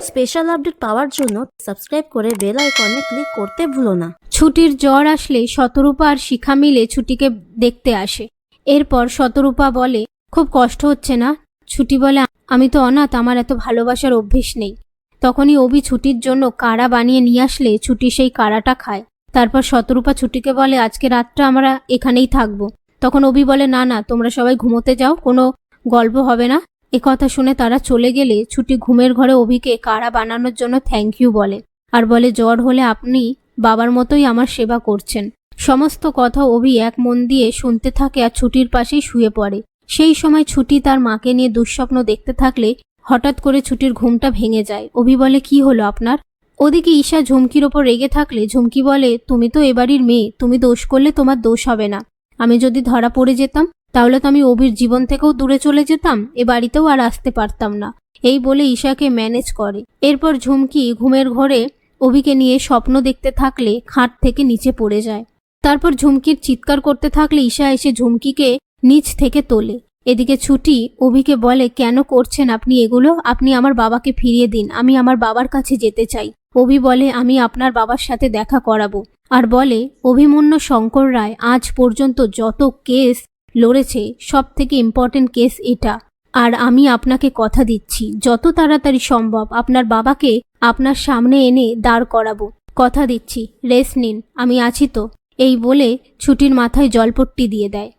Special update পাওয়ার জন্য subscribe করে bell আইকনে ক্লিক করতে ভুলো না। ছুটির জ্বর আসলে শতরূপা আর শিখা মিলে ছুটিকে দেখতে আসে। এরপর শতরূপা বলে, খুব কষ্ট হচ্ছে না? ছুটি বলে, আমি তো অনাথ, আমার এত ভালোবাসার অভ্যেস নেই। তখনই অভি ছুটির জন্য কাড়া বানিয়ে নিয়ে আসলে ছুটি সেই কাড়াটা খায়। তারপর শতরূপা ছুটিকে বলে, আজকে রাতটা আমরা এখানেই থাকবো। তখন অভি বলে, না না, তোমরা সবাই ঘুমোতে যাও, কোনো গল্প হবে না। কথা শুনে তারা চলে গেলে ছুটি ঘুমের ঘরে অভিকে কাড়া বানানোর জন্য থ্যাংক ইউ বলে, আর বলে, জ্বর হলে আপনি বাবার মতোই আমার সেবা করছেন। সমস্ত কথা অভি এক মন দিয়ে শুনতে থাকে আর ছুটির পাশেই শুয়ে পড়ে। সেই সময় ছুটি তার মাকে নিয়ে দুঃস্বপ্ন দেখতে থাকলে হঠাৎ করে ছুটির ঘুমটা ভেঙে যায়। অভি বলে, কি হলো আপনার? ওদিকে ঈশা ঝুমকির ওপর রেগে থাকলে ঝুমকি বলে, তুমি তো এবাড়ির মেয়ে, তুমি দোষ করলে তোমার দোষ হবে না। আমি যদি ধরা পড়ে যেতাম তাহলে তো আমি অভির জীবন থেকেও দূরে চলে যেতাম, এ বাড়িতেও আর আসতে পারতাম না। এই বলে ঈশাকে ম্যানেজ করে। এরপর ঝুমকি ঘুমের ঘরে অভিকে নিয়ে স্বপ্ন দেখতে থাকলে খাট থেকে নিচে পড়ে যায়। তারপর ঝুমকির চিৎকার করতে থাকলে ঈশা এসে ঝুমকিকে নিচ থেকে তোলে। এদিকে ছুটি অভিকে বলে, কেন করছেন আপনি এগুলো? আপনি আমার বাবাকে ফিরিয়ে দিন, আমি আমার বাবার কাছে যেতে চাই। অভি বলে, আমি আপনার বাবার সাথে দেখা করাবো, আর বলে, অভিমন্যু শঙ্কর রায় আজ পর্যন্ত যত কেস লড়েছে সব থেকে ইম্পর্টেন্ট কেস এটা। আর আমি আপনাকে কথা দিচ্ছি, যত তাড়াতাড়ি সম্ভব আপনার বাবাকে আপনার সামনে এনে দাঁড় করাবো। কথা দিচ্ছি, রেস্ট নিন, আমি আছি তো। এই বলে ছুটির মাথায় জলপট্টি দিয়ে দেয়।